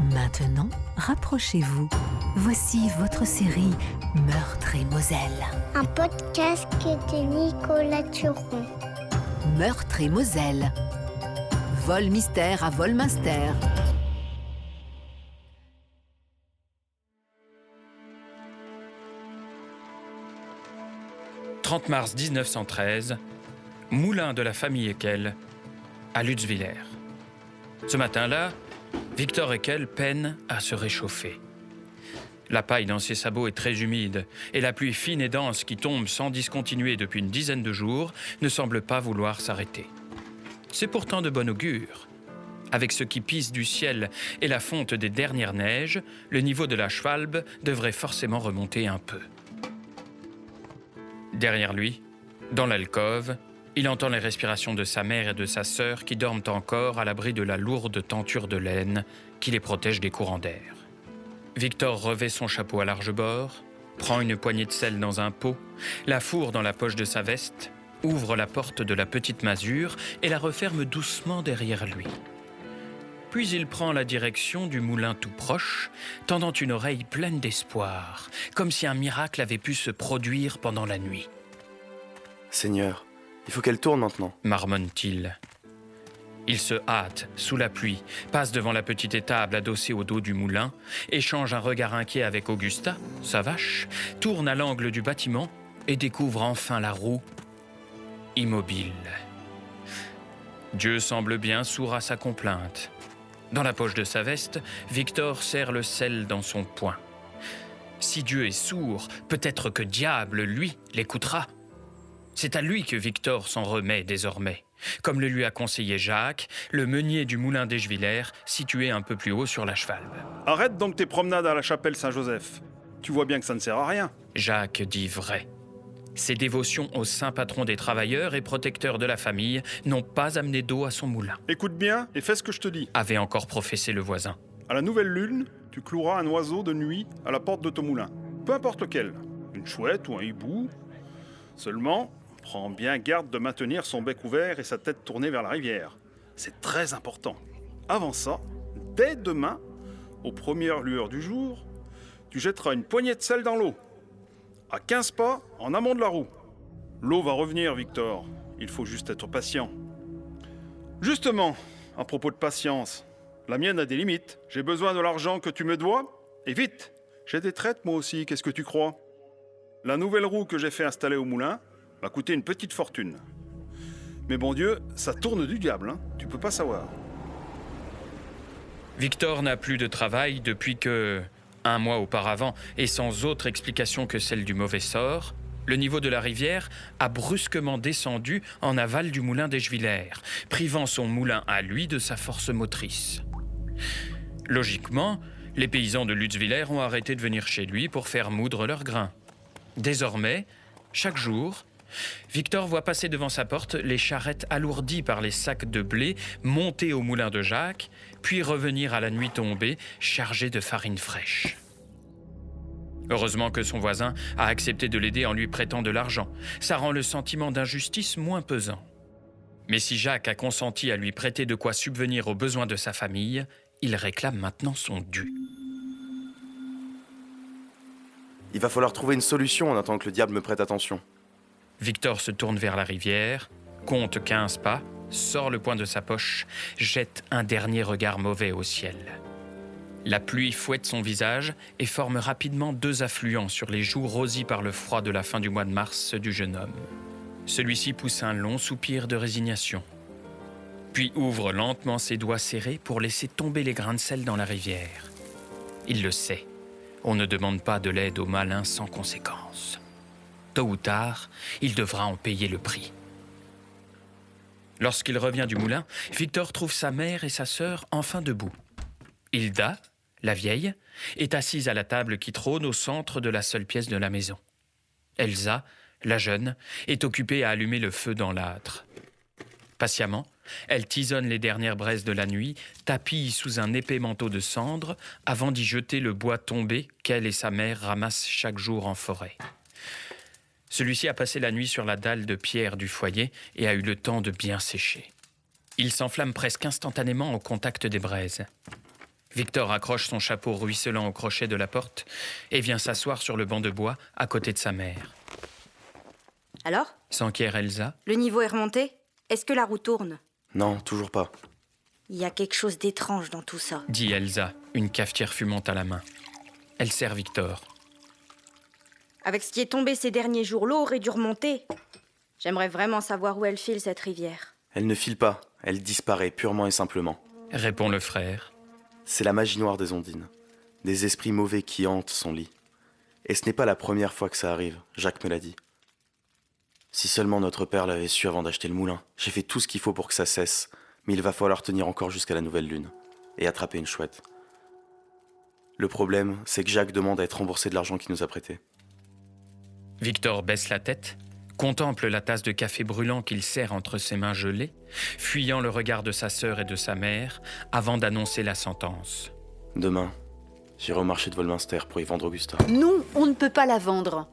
Maintenant, rapprochez-vous. Voici votre série Meurtre et Moselle. Un podcast de Nicolas Turon. Meurtre et Moselle. Vol mystère à Volminster. « 30 mars 1913, moulin de la famille Eckel, à Lutzwiller. Ce matin-là, Victor Eckel peine à se réchauffer. La paille dans ses sabots est très humide et la pluie fine et dense qui tombe sans discontinuer depuis une dizaine de jours ne semble pas vouloir s'arrêter. C'est pourtant de bon augure. Avec ce qui pisse du ciel et la fonte des dernières neiges, le niveau de la Schwalbe devrait forcément remonter un peu. Derrière lui, dans l'alcôve, il entend les respirations de sa mère et de sa sœur qui dorment encore à l'abri de la lourde tenture de laine qui les protège des courants d'air. Victor revêt son chapeau à large bord, prend une poignée de sel dans un pot, la fourre dans la poche de sa veste, ouvre la porte de la petite masure et la referme doucement derrière lui. Puis il prend la direction du moulin tout proche, tendant une oreille pleine d'espoir, comme si un miracle avait pu se produire pendant la nuit. « Seigneur, il faut qu'elle tourne maintenant. » marmonne-t-il. Il se hâte, sous la pluie, passe devant la petite étable adossée au dos du moulin, échange un regard inquiet avec Augusta, sa vache, tourne à l'angle du bâtiment et découvre enfin la roue, immobile. Dieu semble bien sourd à sa complainte. Dans la poche de sa veste, Victor serre le sel dans son poing. Si Dieu est sourd, peut-être que diable, lui, l'écoutera. C'est à lui que Victor s'en remet désormais, comme le lui a conseillé Jacques, le meunier du moulin d'Eschwiller, situé un peu plus haut sur la Schwalbe. « Arrête donc tes promenades à la chapelle Saint-Joseph. Tu vois bien que ça ne sert à rien. » Jacques dit vrai. Ses dévotions au saint patron des travailleurs et protecteur de la famille n'ont pas amené d'eau à son moulin. « Écoute bien et fais ce que je te dis. » avait encore professé le voisin. À la nouvelle lune, tu cloueras un oiseau de nuit à la porte de ton moulin. Peu importe lequel. Une chouette ou un hibou. Seulement, prends bien garde de maintenir son bec ouvert et sa tête tournée vers la rivière. C'est très important. Avant ça, dès demain, aux premières lueurs du jour, tu jetteras une poignée de sel dans l'eau. À 15 pas, en amont de la roue. L'eau va revenir, Victor. Il faut juste être patient. Justement, à propos de patience, la mienne a des limites. J'ai besoin de l'argent que tu me dois, et vite. J'ai des traites, moi aussi, qu'est-ce que tu crois? La nouvelle roue que j'ai fait installer au moulin m'a coûté une petite fortune. Mais bon Dieu, ça tourne du diable, hein. Tu peux pas savoir. Victor n'a plus de travail depuis que, un mois auparavant, et sans autre explication que celle du mauvais sort, le niveau de la rivière a brusquement descendu en aval du moulin d'Eschwiller, privant son moulin à lui de sa force motrice. Logiquement, les paysans de Lutzwiller ont arrêté de venir chez lui pour faire moudre leurs grains. Désormais, chaque jour, Victor voit passer devant sa porte les charrettes alourdies par les sacs de blé montés au moulin de Jacques, puis revenir à la nuit tombée chargés de farine fraîche. Heureusement que son voisin a accepté de l'aider en lui prêtant de l'argent. Ça rend le sentiment d'injustice moins pesant. Mais si Jacques a consenti à lui prêter de quoi subvenir aux besoins de sa famille, il réclame maintenant son dû. Il va falloir trouver une solution en attendant que le diable me prête attention. Victor se tourne vers la rivière, compte 15 pas, sort le poing de sa poche, jette un dernier regard mauvais au ciel. La pluie fouette son visage et forme rapidement deux affluents sur les joues rosies par le froid de la fin du mois de mars du jeune homme. Celui-ci pousse un long soupir de résignation, puis ouvre lentement ses doigts serrés pour laisser tomber les grains de sel dans la rivière. Il le sait, on ne demande pas de l'aide aux malins sans conséquence. Tôt ou tard, il devra en payer le prix. Lorsqu'il revient du moulin, Victor trouve sa mère et sa sœur enfin debout. Hilda, la vieille, est assise à la table qui trône au centre de la seule pièce de la maison. Elsa, la jeune, est occupée à allumer le feu dans l'âtre. Patiemment, elle tisonne les dernières braises de la nuit, tapille sous un épais manteau de cendres avant d'y jeter le bois tombé qu'elle et sa mère ramassent chaque jour en forêt. Celui-ci a passé la nuit sur la dalle de pierre du foyer et a eu le temps de bien sécher. Il s'enflamme presque instantanément au contact des braises. Victor accroche son chapeau ruisselant au crochet de la porte et vient s'asseoir sur le banc de bois à côté de sa mère. Alors ? S'enquiert Elsa. Le niveau est remonté ? Est-ce que la roue tourne ? Non, toujours pas. Il y a quelque chose d'étrange dans tout ça. Dit Elsa, une cafetière fumante à la main. Elle sert Victor. Avec ce qui est tombé ces derniers jours, l'eau aurait dû remonter. J'aimerais vraiment savoir où elle file, cette rivière. Elle ne file pas, elle disparaît purement et simplement. Répond le frère. C'est la magie noire des ondines. Des esprits mauvais qui hantent son lit. Et ce n'est pas la première fois que ça arrive, Jacques me l'a dit. Si seulement notre père l'avait su avant d'acheter le moulin. J'ai fait tout ce qu'il faut pour que ça cesse, mais il va falloir tenir encore jusqu'à la nouvelle lune. Et attraper une chouette. Le problème, c'est que Jacques demande à être remboursé de l'argent qu'il nous a prêté. Victor baisse la tête, contemple la tasse de café brûlant qu'il serre entre ses mains gelées, fuyant le regard de sa sœur et de sa mère, avant d'annoncer la sentence. Demain, j'irai au marché de Volminster pour y vendre Augusta. Non, on ne peut pas la vendre.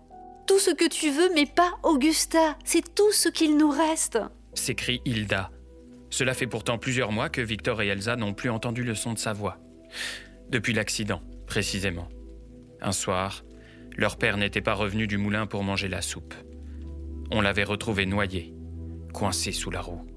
Tout ce que tu veux, mais pas Augusta. C'est tout ce qu'il nous reste. S'écrie Hilda. Cela fait pourtant plusieurs mois que Victor et Elsa n'ont plus entendu le son de sa voix. Depuis l'accident, précisément. Un soir, leur père n'était pas revenu du moulin pour manger la soupe. On l'avait retrouvé noyé, coincé sous la roue.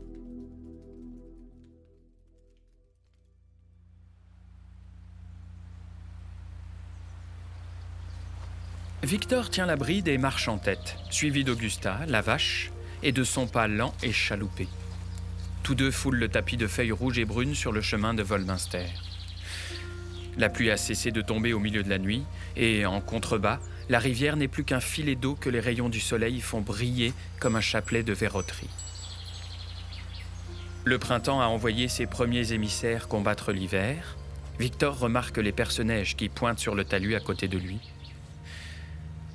Victor tient la bride et marche en tête, suivi d'Augusta, la vache, et de son pas lent et chaloupé. Tous deux foulent le tapis de feuilles rouges et brunes sur le chemin de Volminster. La pluie a cessé de tomber au milieu de la nuit, et en contrebas, la rivière n'est plus qu'un filet d'eau que les rayons du soleil font briller comme un chapelet de verroterie. Le printemps a envoyé ses premiers émissaires combattre l'hiver. Victor remarque les perce-neige qui pointent sur le talus à côté de lui.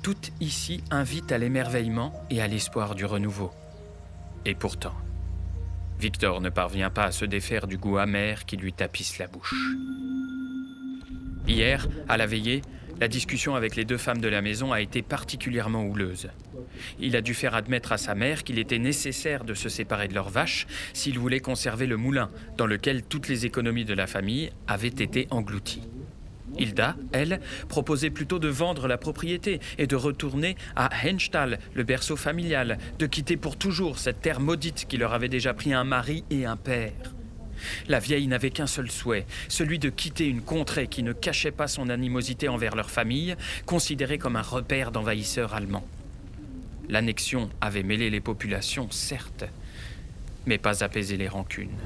Tout ici invite à l'émerveillement et à l'espoir du renouveau. Et pourtant, Victor ne parvient pas à se défaire du goût amer qui lui tapisse la bouche. Hier, à la veillée, la discussion avec les deux femmes de la maison a été particulièrement houleuse. Il a dû faire admettre à sa mère qu'il était nécessaire de se séparer de leurs vaches s'il voulait conserver le moulin dans lequel toutes les économies de la famille avaient été englouties. Hilda, elle, proposait plutôt de vendre la propriété et de retourner à Henstall, le berceau familial, de quitter pour toujours cette terre maudite qui leur avait déjà pris un mari et un père. La vieille n'avait qu'un seul souhait, celui de quitter une contrée qui ne cachait pas son animosité envers leur famille, considérée comme un repère d'envahisseurs allemands. L'annexion avait mêlé les populations, certes, mais pas apaisé les rancunes.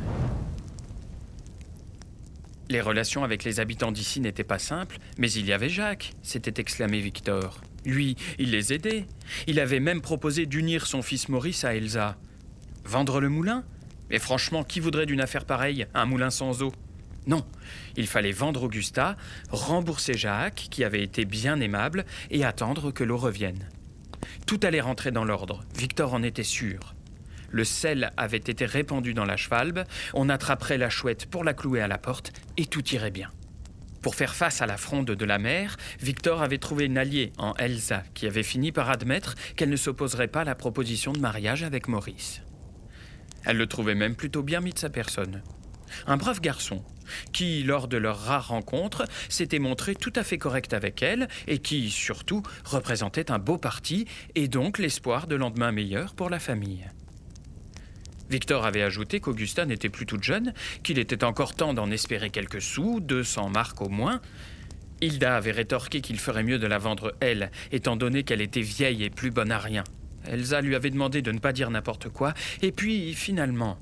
Les relations avec les habitants d'ici n'étaient pas simples, mais il y avait Jacques, s'était exclamé Victor. Lui, il les aidait. Il avait même proposé d'unir son fils Maurice à Elsa. Vendre le moulin ? Mais franchement, qui voudrait d'une affaire pareille, un moulin sans eau ? Non, il fallait vendre Augusta, rembourser Jacques, qui avait été bien aimable, et attendre que l'eau revienne. Tout allait rentrer dans l'ordre, Victor en était sûr. Le sel avait été répandu dans la Schwalbe, on attraperait la chouette pour la clouer à la porte, et tout irait bien. Pour faire face à la fronde de la mère, Victor avait trouvé une alliée en Elsa, qui avait fini par admettre qu'elle ne s'opposerait pas à la proposition de mariage avec Maurice. Elle le trouvait même plutôt bien mis de sa personne. Un brave garçon, qui, lors de leur rare rencontre, s'était montré tout à fait correct avec elle, et qui, surtout, représentait un beau parti, et donc l'espoir de lendemain meilleur pour la famille. Victor avait ajouté qu'Augusta n'était plus toute jeune, qu'il était encore temps d'en espérer quelques sous, 200 marks au moins. Hilda avait rétorqué qu'il ferait mieux de la vendre elle, étant donné qu'elle était vieille et plus bonne à rien. Elsa lui avait demandé de ne pas dire n'importe quoi, et puis, finalement,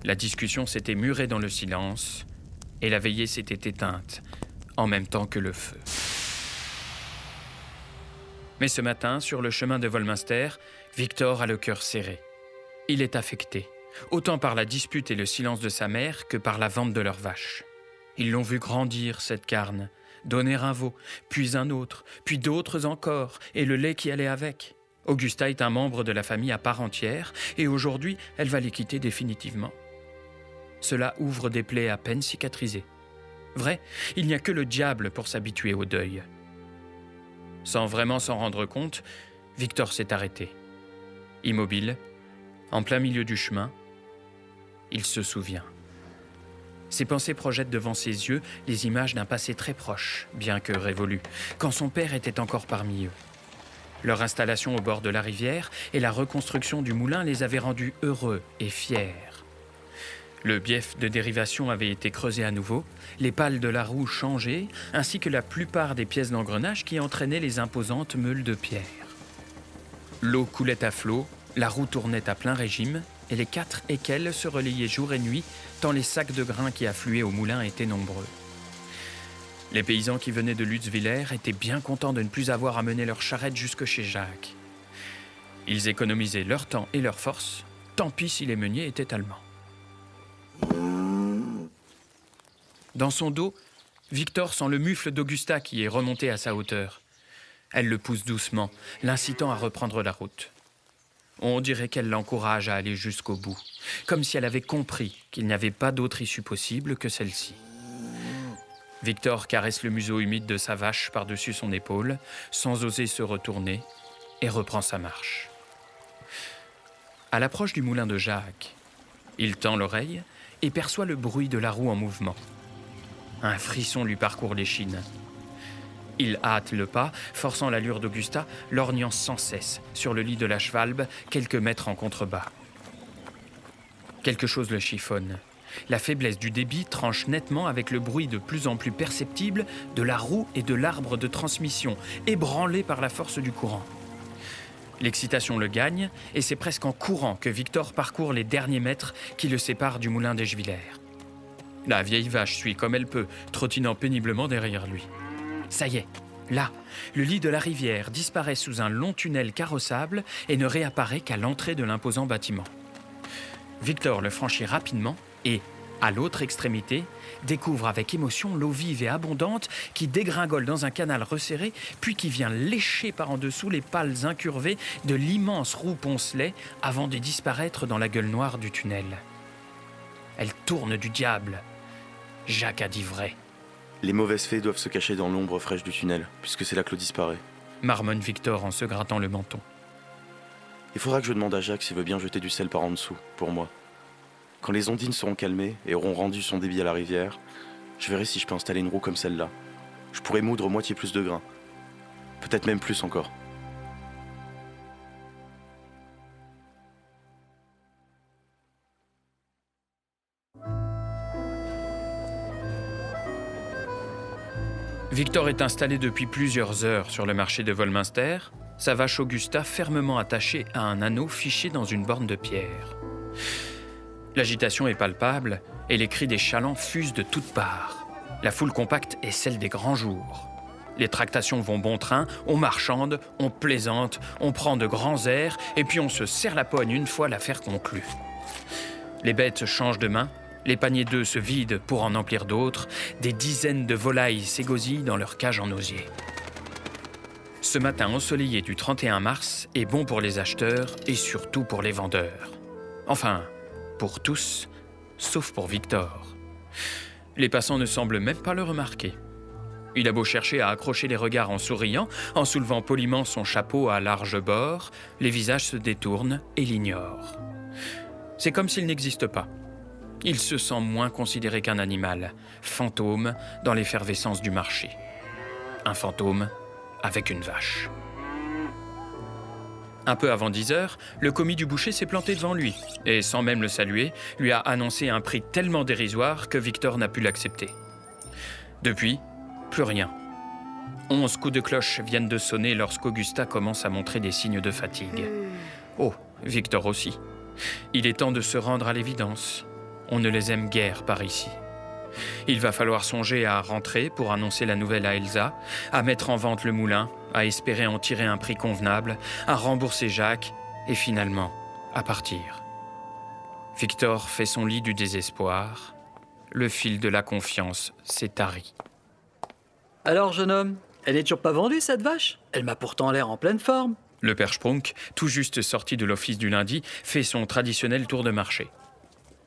la discussion s'était murée dans le silence, et la veillée s'était éteinte, en même temps que le feu. Mais ce matin, sur le chemin de Volminster, Victor a le cœur serré. Il est affecté, autant par la dispute et le silence de sa mère que par la vente de leurs vaches. Ils l'ont vu grandir, cette carne, donner un veau, puis un autre, puis d'autres encore, et le lait qui allait avec. Augusta est un membre de la famille à part entière, et aujourd'hui, elle va les quitter définitivement. Cela ouvre des plaies à peine cicatrisées. Vrai, il n'y a que le diable pour s'habituer au deuil. Sans vraiment s'en rendre compte, Victor s'est arrêté. Immobile, en plein milieu du chemin, il se souvient. Ses pensées projettent devant ses yeux les images d'un passé très proche, bien que révolu, quand son père était encore parmi eux. Leur installation au bord de la rivière et la reconstruction du moulin les avaient rendus heureux et fiers. Le bief de dérivation avait été creusé à nouveau, les pales de la roue changées, ainsi que la plupart des pièces d'engrenage qui entraînaient les imposantes meules de pierre. L'eau coulait à flot, la roue tournait à plein régime, et les 4 équelles se relayaient jour et nuit, tant les sacs de grains qui affluaient au moulin étaient nombreux. Les paysans qui venaient de Lutzwiller étaient bien contents de ne plus avoir à mener leur charrette jusque chez Jacques. Ils économisaient leur temps et leur force, tant pis si les meuniers étaient allemands. Dans son dos, Victor sent le mufle d'Augusta qui est remonté à sa hauteur. Elle le pousse doucement, l'incitant à reprendre la route. On dirait qu'elle l'encourage à aller jusqu'au bout, comme si elle avait compris qu'il n'y avait pas d'autre issue possible que celle-ci. Victor caresse le museau humide de sa vache par-dessus son épaule, sans oser se retourner, et reprend sa marche. À l'approche du moulin de Jacques, il tend l'oreille et perçoit le bruit de la roue en mouvement. Un frisson lui parcourt l'échine. Il hâte le pas, forçant l'allure d'Augusta, lorgnant sans cesse sur le lit de la Schwalbe, quelques mètres en contrebas. Quelque chose le chiffonne. La faiblesse du débit tranche nettement avec le bruit de plus en plus perceptible de la roue et de l'arbre de transmission, ébranlés par la force du courant. L'excitation le gagne, et c'est presque en courant que Victor parcourt les derniers mètres qui le séparent du moulin d'Eschwiller. La vieille vache suit comme elle peut, trottinant péniblement derrière lui. Ça y est, là, le lit de la rivière disparaît sous un long tunnel carrossable et ne réapparaît qu'à l'entrée de l'imposant bâtiment. Victor le franchit rapidement et, à l'autre extrémité, découvre avec émotion l'eau vive et abondante qui dégringole dans un canal resserré, puis qui vient lécher par en dessous les pales incurvées de l'immense roue poncelet avant de disparaître dans la gueule noire du tunnel. Elle tourne du diable. Jacques a dit vrai. Les mauvaises fées doivent se cacher dans l'ombre fraîche du tunnel, puisque c'est là que l'eau disparaît. Marmonne Victor en se grattant le menton. Il faudra que je demande à Jacques s'il veut bien jeter du sel par en dessous, pour moi. Quand les ondines seront calmées et auront rendu son débit à la rivière, je verrai si je peux installer une roue comme celle-là. Je pourrais moudre moitié plus de grains. Peut-être même plus encore. Victor est installé depuis plusieurs heures sur le marché de Wolminster, sa vache Augusta fermement attachée à un anneau fiché dans une borne de pierre. L'agitation est palpable et les cris des chalands fusent de toutes parts. La foule compacte est celle des grands jours. Les tractations vont bon train, on marchande, on plaisante, on prend de grands airs et puis on se serre la poigne une fois l'affaire conclue. Les bêtes changent de main, les paniers d'œufs se vident pour en emplir d'autres, des dizaines de volailles s'égosillent dans leur cage en osier. Ce matin ensoleillé du 31 mars est bon pour les acheteurs et surtout pour les vendeurs. Enfin, pour tous, sauf pour Victor. Les passants ne semblent même pas le remarquer. Il a beau chercher à accrocher les regards en souriant, en soulevant poliment son chapeau à large bord, les visages se détournent et l'ignorent. C'est comme s'il n'existe pas. Il se sent moins considéré qu'un animal, fantôme dans l'effervescence du marché. Un fantôme avec une vache. Un peu avant 10 heures, le commis du boucher s'est planté devant lui et, sans même le saluer, lui a annoncé un prix tellement dérisoire que Victor n'a pu l'accepter. Depuis, plus rien. 11 coups de cloche viennent de sonner lorsqu'Augusta commence à montrer des signes de fatigue. Oh, Victor aussi. Il est temps de se rendre à l'évidence. On ne les aime guère par ici. Il va falloir songer à rentrer pour annoncer la nouvelle à Elsa, à mettre en vente le moulin, à espérer en tirer un prix convenable, à rembourser Jacques et finalement à partir. Victor fait son lit du désespoir. Le fil de la confiance s'est tari. Alors, jeune homme, elle n'est toujours pas vendue, cette vache? Elle m'a pourtant l'air en pleine forme. Le père Sprunk, tout juste sorti de l'office du lundi, fait son traditionnel tour de marché.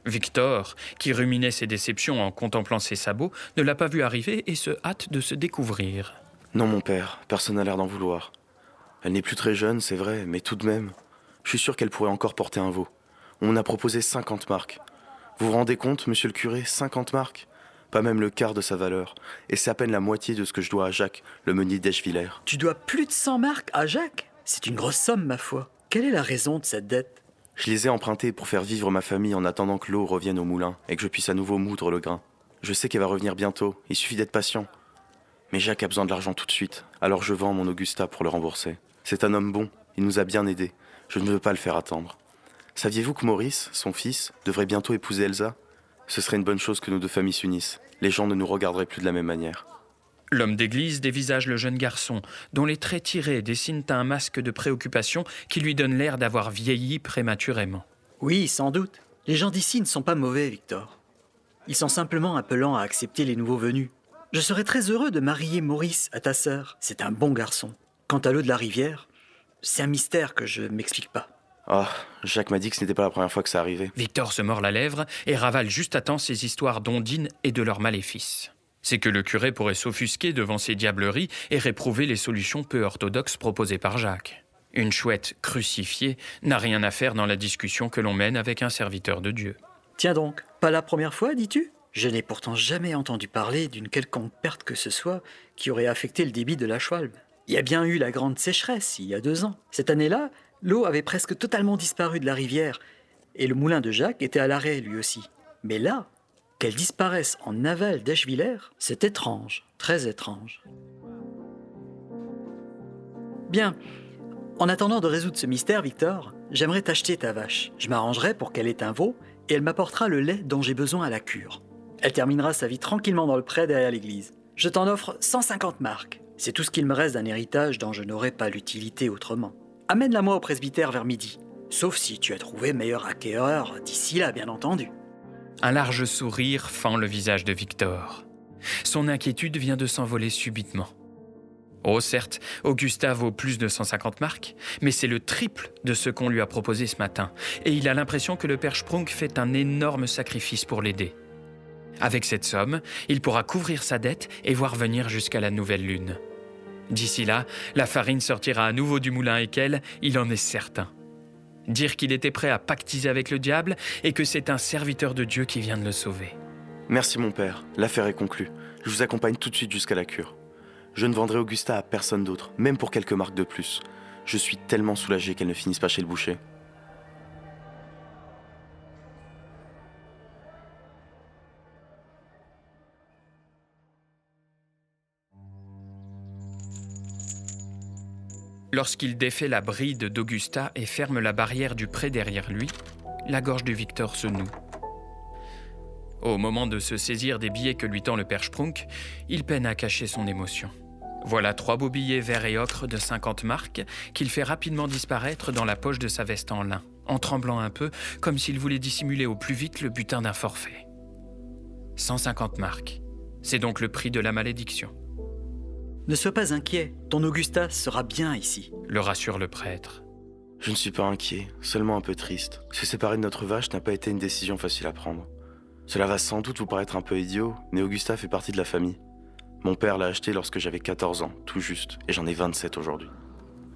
Victor, qui ruminait ses déceptions en contemplant ses sabots, ne l'a pas vu arriver et se hâte de se découvrir. Non, mon père, personne n'a l'air d'en vouloir. Elle n'est plus très jeune, c'est vrai, mais tout de même, je suis sûr qu'elle pourrait encore porter un veau. On a proposé 50 marks. Vous vous rendez compte, monsieur le curé, 50 marks? Pas même le quart de sa valeur. Et c'est à peine la moitié de ce que je dois à Jacques, le meunier d'Eschviller. Tu dois plus de 100 marks à Jacques? C'est une grosse somme, ma foi. Quelle est la raison de cette dette? Je les ai empruntés pour faire vivre ma famille en attendant que l'eau revienne au moulin et que je puisse à nouveau moudre le grain. Je sais qu'elle va revenir bientôt, il suffit d'être patient. Mais Jacques a besoin de l'argent tout de suite, alors je vends mon Augusta pour le rembourser. C'est un homme bon, il nous a bien aidés. Je ne veux pas le faire attendre. Saviez-vous que Maurice, son fils, devrait bientôt épouser Elsa? Ce serait une bonne chose que nos deux familles s'unissent. Les gens ne nous regarderaient plus de la même manière. L'homme d'église dévisage le jeune garçon, dont les traits tirés dessinent un masque de préoccupation qui lui donne l'air d'avoir vieilli prématurément. Oui, sans doute. Les gens d'ici ne sont pas mauvais, Victor. Ils sont simplement appelants à accepter les nouveaux venus. Je serais très heureux de marier Maurice à ta sœur. C'est un bon garçon. Quant à l'eau de la rivière, c'est un mystère que je m'explique pas. Oh, Jacques m'a dit que ce n'était pas la première fois que ça arrivait. Victor se mord la lèvre et ravale juste à temps ces histoires d'ondines et de leurs maléfices. C'est que le curé pourrait s'offusquer devant ces diableries et réprouver les solutions peu orthodoxes proposées par Jacques. Une chouette crucifiée n'a rien à faire dans la discussion que l'on mène avec un serviteur de Dieu. Tiens donc, pas la première fois, dis-tu? Je n'ai pourtant jamais entendu parler d'une quelconque perte que ce soit qui aurait affecté le débit de la Schwalbe. Il y a bien eu la grande sécheresse, il y a 2 ans. Cette année-là, l'eau avait presque totalement disparu de la rivière et le moulin de Jacques était à l'arrêt lui aussi. Mais là, qu'elle disparaisse en aval d'Eschviller, c'est étrange, très étrange. Bien, en attendant de résoudre ce mystère, Victor, j'aimerais t'acheter ta vache. Je m'arrangerai pour qu'elle ait un veau et elle m'apportera le lait dont j'ai besoin à la cure. Elle terminera sa vie tranquillement dans le pré derrière l'église. Je t'en offre 150 marks. C'est tout ce qu'il me reste d'un héritage dont je n'aurais pas l'utilité autrement. Amène-la-moi au presbytère vers midi. Sauf si tu as trouvé meilleur acquéreur d'ici là, bien entendu. Un large sourire fend le visage de Victor. Son inquiétude vient de s'envoler subitement. Oh certes, Augusta vaut plus de 150 marks, mais c'est le triple de ce qu'on lui a proposé ce matin, et il a l'impression que le père Sprunk fait un énorme sacrifice pour l'aider. Avec cette somme, il pourra couvrir sa dette et voir venir jusqu'à la nouvelle lune. D'ici là, la farine sortira à nouveau du moulin Eckel, il en est certain. Dire qu'il était prêt à pactiser avec le diable et que c'est un serviteur de Dieu qui vient de le sauver. Merci mon père, l'affaire est conclue. Je vous accompagne tout de suite jusqu'à la cure. Je ne vendrai Augusta à personne d'autre, même pour quelques marques de plus. Je suis tellement soulagé qu'elle ne finisse pas chez le boucher. Lorsqu'il défait la bride d'Augusta et ferme la barrière du pré derrière lui, la gorge de Victor se noue. Au moment de se saisir des billets que lui tend le père Sprunk, il peine à cacher son émotion. Voilà 3 beaux billets verts et ocre de 50 marks qu'il fait rapidement disparaître dans la poche de sa veste en lin, en tremblant un peu, comme s'il voulait dissimuler au plus vite le butin d'un forfait. 150 marks, c'est donc le prix de la malédiction. Ne sois pas inquiet, ton Augusta sera bien ici. Le rassure le prêtre. Je ne suis pas inquiet, seulement un peu triste. Se séparer de notre vache n'a pas été une décision facile à prendre. Cela va sans doute vous paraître un peu idiot, mais Augusta fait partie de la famille. Mon père l'a achetée lorsque j'avais 14 ans, tout juste, et j'en ai 27 aujourd'hui.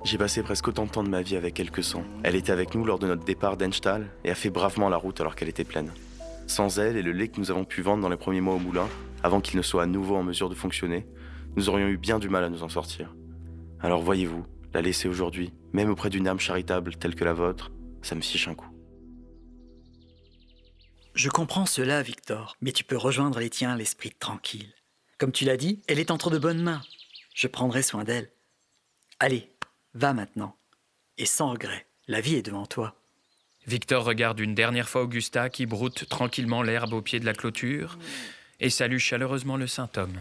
J'ai passé presque autant de temps de ma vie avec elle que sans. Elle était avec nous lors de notre départ d'Enstall et a fait bravement la route alors qu'elle était pleine. Sans elle et le lait que nous avons pu vendre dans les premiers mois au moulin, avant qu'il ne soit à nouveau en mesure de fonctionner, nous aurions eu bien du mal à nous en sortir. Alors voyez-vous, la laisser aujourd'hui, même auprès d'une âme charitable telle que la vôtre, ça me fiche un coup. Je comprends cela, Victor, mais tu peux rejoindre les tiens l'esprit tranquille. Comme tu l'as dit, elle est entre de bonnes mains. Je prendrai soin d'elle. Allez, va maintenant. Et sans regret, la vie est devant toi. Victor regarde une dernière fois Augusta qui broute tranquillement l'herbe au pied de la clôture et salue chaleureusement le saint homme.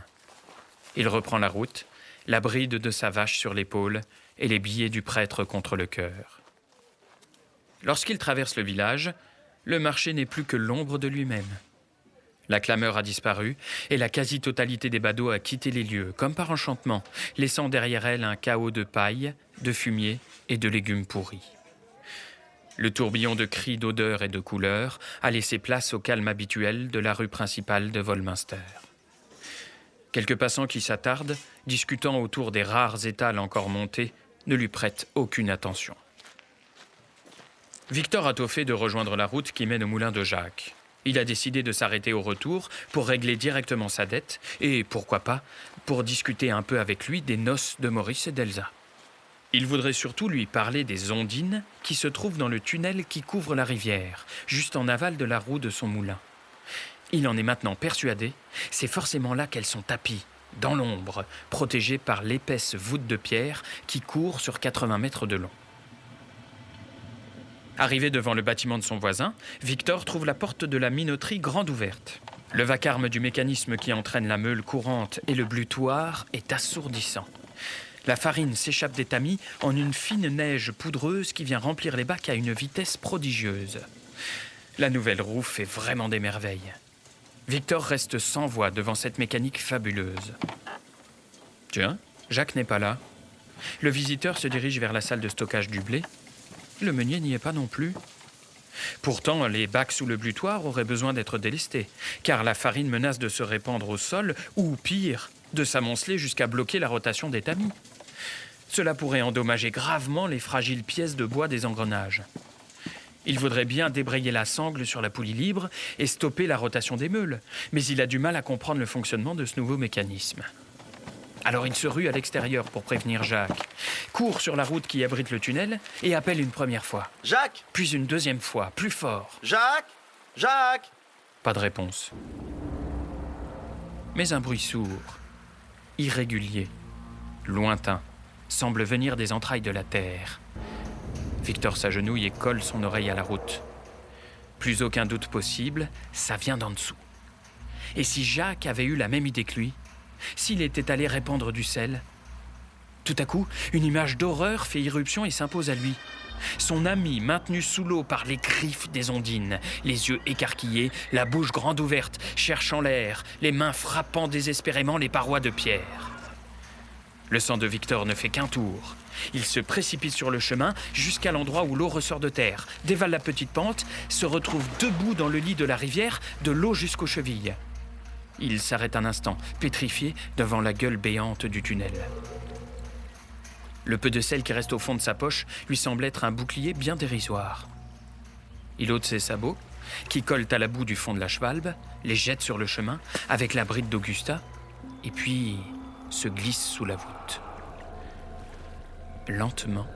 Il reprend la route, la bride de sa vache sur l'épaule et les billets du prêtre contre le cœur. Lorsqu'il traverse le village, le marché n'est plus que l'ombre de lui-même. La clameur a disparu et la quasi-totalité des badauds a quitté les lieux, comme par enchantement, laissant derrière elle un chaos de paille, de fumier et de légumes pourris. Le tourbillon de cris, d'odeurs et de couleurs a laissé place au calme habituel de la rue principale de Wolminster. Quelques passants qui s'attardent, discutant autour des rares étals encore montés, ne lui prêtent aucune attention. Victor a tôt fait de rejoindre la route qui mène au moulin de Jacques. Il a décidé de s'arrêter au retour pour régler directement sa dette et, pourquoi pas, pour discuter un peu avec lui des noces de Maurice et d'Elsa. Il voudrait surtout lui parler des ondines qui se trouvent dans le tunnel qui couvre la rivière, juste en aval de la roue de son moulin. Il en est maintenant persuadé, c'est forcément là qu'elles sont tapies, dans l'ombre, protégées par l'épaisse voûte de pierre qui court sur 80 mètres de long. Arrivé devant le bâtiment de son voisin, Victor trouve la porte de la minoterie grande ouverte. Le vacarme du mécanisme qui entraîne la meule courante et le blutoir est assourdissant. La farine s'échappe des tamis en une fine neige poudreuse qui vient remplir les bacs à une vitesse prodigieuse. La nouvelle roue fait vraiment des merveilles. Victor reste sans voix devant cette mécanique fabuleuse. Tiens, Jacques n'est pas là. Le visiteur se dirige vers la salle de stockage du blé. Le meunier n'y est pas non plus. Pourtant, les bacs sous le blutoir auraient besoin d'être délestés, car la farine menace de se répandre au sol, ou pire, de s'amonceler jusqu'à bloquer la rotation des tamis. Cela pourrait endommager gravement les fragiles pièces de bois des engrenages. Il voudrait bien débrayer la sangle sur la poulie libre et stopper la rotation des meules, mais il a du mal à comprendre le fonctionnement de ce nouveau mécanisme. Alors il se rue à l'extérieur pour prévenir Jacques, court sur la route qui abrite le tunnel et appelle une première fois. « Jacques! Puis une deuxième fois, plus fort. Jacques! Jacques! » Pas de réponse. Mais un bruit sourd, irrégulier, lointain, semble venir des entrailles de la terre. Victor s'agenouille et colle son oreille à la route. Plus aucun doute possible, ça vient d'en dessous. Et si Jacques avait eu la même idée que lui, s'il était allé répandre du sel? Tout à coup, une image d'horreur fait irruption et s'impose à lui. Son ami, maintenu sous l'eau par les griffes des ondines, les yeux écarquillés, la bouche grande ouverte, cherchant l'air, les mains frappant désespérément les parois de pierre. Le sang de Victor ne fait qu'un tour. Il se précipite sur le chemin jusqu'à l'endroit où l'eau ressort de terre, dévale la petite pente, se retrouve debout dans le lit de la rivière, de l'eau jusqu'aux chevilles. Il s'arrête un instant, pétrifié devant la gueule béante du tunnel. Le peu de sel qui reste au fond de sa poche lui semble être un bouclier bien dérisoire. Il ôte ses sabots, qui collent à la boue du fond de la Schwalbe, les jette sur le chemin avec la bride d'Augusta, et puis se glisse sous la voûte. Lentement,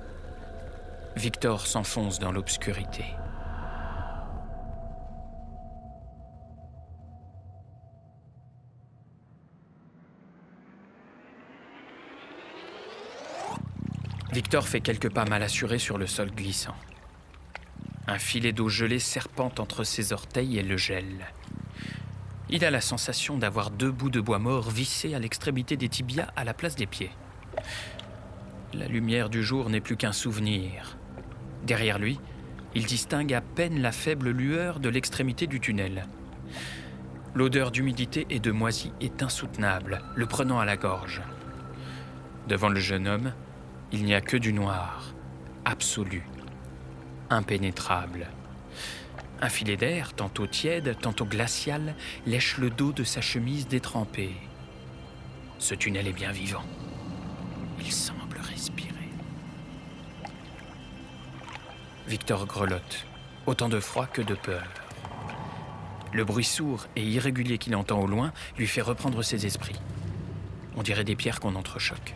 Victor s'enfonce dans l'obscurité. Victor fait quelques pas mal assurés sur le sol glissant. Un filet d'eau gelée serpente entre ses orteils et le gèle. Il a la sensation d'avoir 2 bouts de bois mort vissés à l'extrémité des tibias à la place des pieds. La lumière du jour n'est plus qu'un souvenir. Derrière lui, il distingue à peine la faible lueur de l'extrémité du tunnel. L'odeur d'humidité et de moisie est insoutenable, le prenant à la gorge. Devant le jeune homme, il n'y a que du noir, absolu, impénétrable. Un filet d'air, tantôt tiède, tantôt glacial, lèche le dos de sa chemise détrempée. Ce tunnel est bien vivant. Il semble respirer. Victor grelotte, autant de froid que de peur. Le bruit sourd et irrégulier qu'il entend au loin lui fait reprendre ses esprits. On dirait des pierres qu'on entrechoque.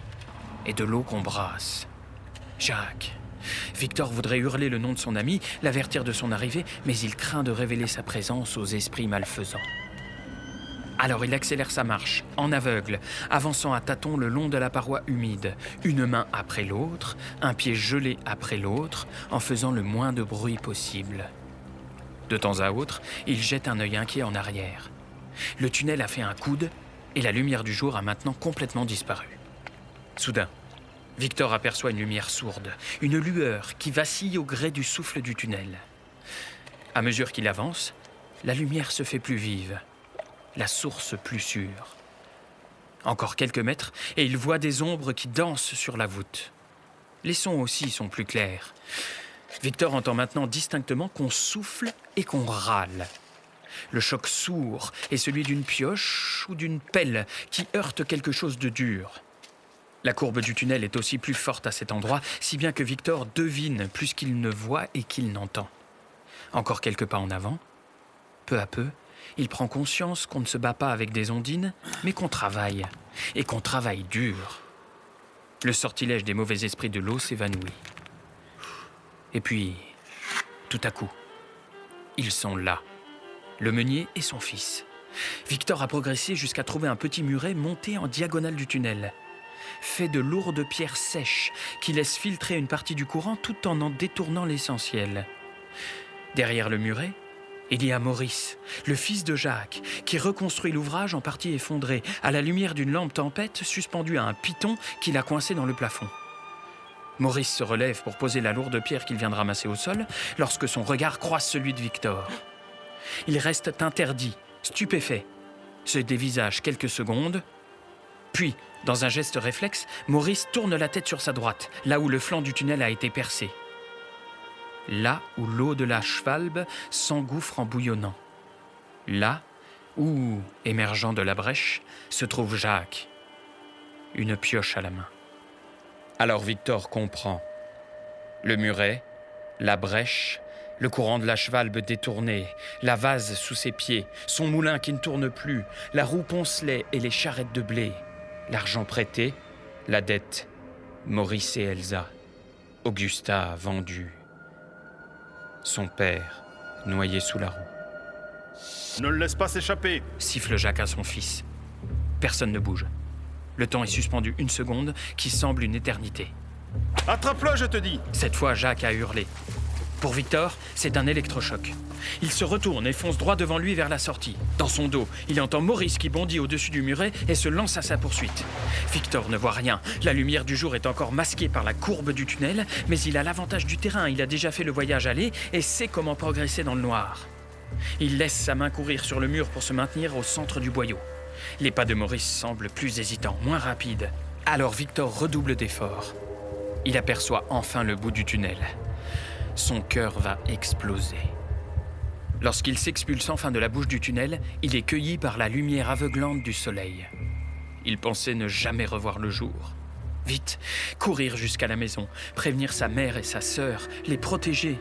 Et de l'eau qu'on brasse. Jacques. Victor voudrait hurler le nom de son ami, l'avertir de son arrivée, mais il craint de révéler sa présence aux esprits malfaisants. Alors il accélère sa marche, en aveugle, avançant à tâtons le long de la paroi humide, une main après l'autre, un pied gelé après l'autre, en faisant le moins de bruit possible. De temps à autre, il jette un œil inquiet en arrière. Le tunnel a fait un coude, et la lumière du jour a maintenant complètement disparu. Soudain, Victor aperçoit une lumière sourde, une lueur qui vacille au gré du souffle du tunnel. À mesure qu'il avance, la lumière se fait plus vive, la source plus sûre. Encore quelques mètres, et il voit des ombres qui dansent sur la voûte. Les sons aussi sont plus clairs. Victor entend maintenant distinctement qu'on souffle et qu'on râle. Le choc sourd est celui d'une pioche ou d'une pelle qui heurte quelque chose de dur. La courbe du tunnel est aussi plus forte à cet endroit, si bien que Victor devine plus qu'il ne voit et qu'il n'entend. Encore quelques pas en avant, Peu à peu, il prend conscience qu'on ne se bat pas avec des ondines, mais qu'on travaille, et qu'on travaille dur. Le sortilège des mauvais esprits de l'eau s'évanouit. Et puis, tout à coup, ils sont là, le meunier et son fils. Victor a progressé jusqu'à trouver un petit muret monté en diagonale du tunnel, fait de lourdes pierres sèches qui laissent filtrer une partie du courant tout en détournant l'essentiel. Derrière le muret, il y a Maurice, le fils de Jacques, qui reconstruit l'ouvrage en partie effondré, à la lumière d'une lampe tempête suspendue à un piton qu'il a coincé dans le plafond. Maurice se relève pour poser la lourde pierre qu'il vient de ramasser au sol, lorsque son regard croise celui de Victor. Il reste interdit, stupéfait, se dévisage quelques secondes, puis, dans un geste réflexe, Maurice tourne la tête sur sa droite, là où le flanc du tunnel a été percé. Là où l'eau de la Schwalbe s'engouffre en bouillonnant. Là où, émergeant de la brèche, se trouve Jacques, une pioche à la main. Alors Victor comprend. Le muret, la brèche, le courant de la Schwalbe détourné, la vase sous ses pieds, son moulin qui ne tourne plus, la roue poncelet et les charrettes de blé, l'argent prêté, la dette, Maurice et Elsa, Augusta vendue, son père noyé sous la roue. Ne le laisse pas s'échapper. Siffle Jacques à son fils. Personne ne bouge. Le temps est suspendu une seconde qui semble une éternité. Attrape-le, je te dis. Cette fois, Jacques a hurlé. Pour Victor, c'est un électrochoc. Il se retourne et fonce droit devant lui vers la sortie. Dans son dos, il entend Maurice qui bondit au-dessus du muret et se lance à sa poursuite. Victor ne voit rien. La lumière du jour est encore masquée par la courbe du tunnel, mais il a l'avantage du terrain. Il a déjà fait le voyage aller et sait comment progresser dans le noir. Il laisse sa main courir sur le mur pour se maintenir au centre du boyau. Les pas de Maurice semblent plus hésitants, moins rapides. Alors Victor redouble d'efforts. Il aperçoit enfin le bout du tunnel. Son cœur va exploser. Lorsqu'il s'expulse enfin de la bouche du tunnel, il est cueilli par la lumière aveuglante du soleil. Il pensait ne jamais revoir le jour. Vite, courir jusqu'à la maison, prévenir sa mère et sa sœur, les protéger.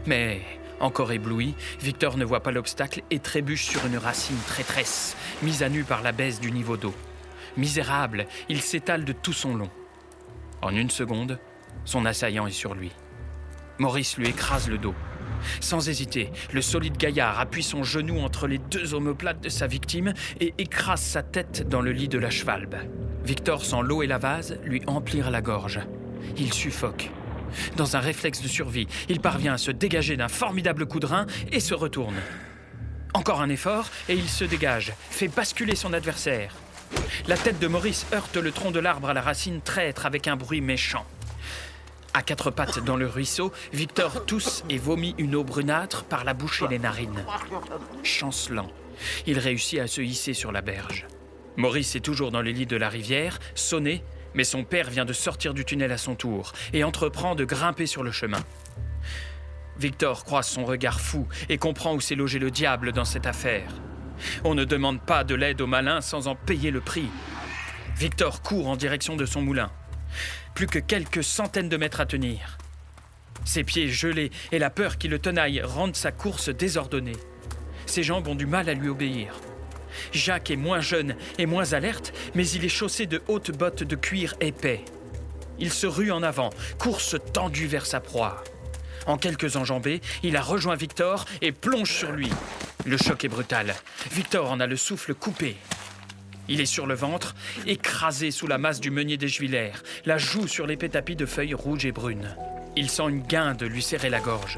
Mais, encore ébloui, Victor ne voit pas l'obstacle et trébuche sur une racine traîtresse, mise à nu par la baisse du niveau d'eau. Misérable, il s'étale de tout son long. En une seconde, son assaillant est sur lui. Maurice lui écrase le dos. Sans hésiter, le solide gaillard appuie son genou entre les deux omoplates de sa victime et écrase sa tête dans le lit de la Schwalbe. Victor sent l'eau et la vase lui emplir la gorge. Il suffoque. Dans un réflexe de survie, il parvient à se dégager d'un formidable coup de rein et se retourne. Encore un effort et il se dégage, fait basculer son adversaire. La tête de Maurice heurte le tronc de l'arbre à la racine traître avec un bruit méchant. À quatre pattes dans le ruisseau, Victor tousse et vomit une eau brunâtre par la bouche et les narines. Chancelant, il réussit à se hisser sur la berge. Maurice est toujours dans le lit de la rivière, sonné, mais son père vient de sortir du tunnel à son tour et entreprend de grimper sur le chemin. Victor croise son regard fou et comprend où s'est logé le diable dans cette affaire. On ne demande pas de l'aide aux malins sans en payer le prix. Victor court en direction de son moulin. Plus que quelques centaines de mètres à tenir. Ses pieds gelés et la peur qui le tenaille rendent sa course désordonnée. Ses jambes ont du mal à lui obéir. Jacques est moins jeune et moins alerte, mais il est chaussé de hautes bottes de cuir épais. Il se rue en avant, course tendue vers sa proie. En quelques enjambées, il a rejoint Victor et plonge sur lui. Le choc est brutal. Victor en a le souffle coupé. Il est sur le ventre, écrasé sous la masse du meunier des Juillers, la joue sur l'épais tapis de feuilles rouges et brunes. Il sent une guinde lui serrer la gorge.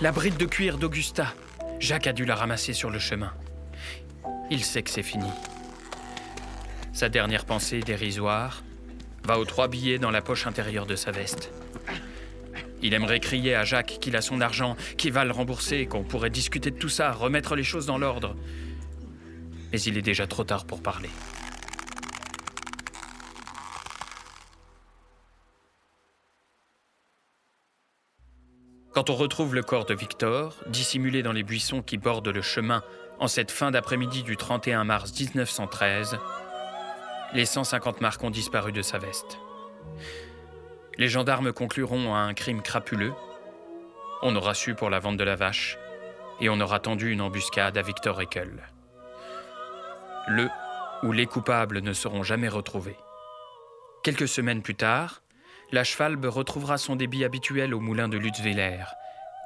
La bride de cuir d'Augusta. Jacques a dû la ramasser sur le chemin. Il sait que c'est fini. Sa dernière pensée dérisoire va aux 3 billets dans la poche intérieure de sa veste. Il aimerait crier à Jacques qu'il a son argent, qu'il va le rembourser, qu'on pourrait discuter de tout ça, remettre les choses dans l'ordre. Mais il est déjà trop tard pour parler. Quand on retrouve le corps de Victor, dissimulé dans les buissons qui bordent le chemin en cette fin d'après-midi du 31 mars 1913, les 150 marques ont disparu de sa veste. Les gendarmes concluront à un crime crapuleux. On aura su pour la vente de la vache. et on aura tendu une embuscade à Victor Eckel. Le où les coupables ne seront jamais retrouvés. Quelques semaines plus tard, la Schwalbe retrouvera son débit habituel au moulin de Lutzwiller,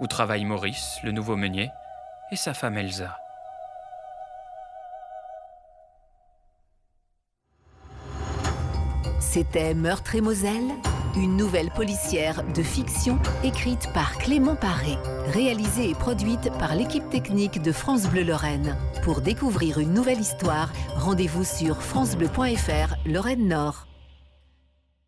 où travaillent Maurice, le nouveau meunier, et sa femme Elsa. C'était Meurtre et Moselle, une nouvelle policière de fiction écrite par Clément Paré, réalisée et produite par l'équipe technique de France Bleu Lorraine. Pour découvrir une nouvelle histoire, rendez-vous sur francebleu.fr Lorraine Nord.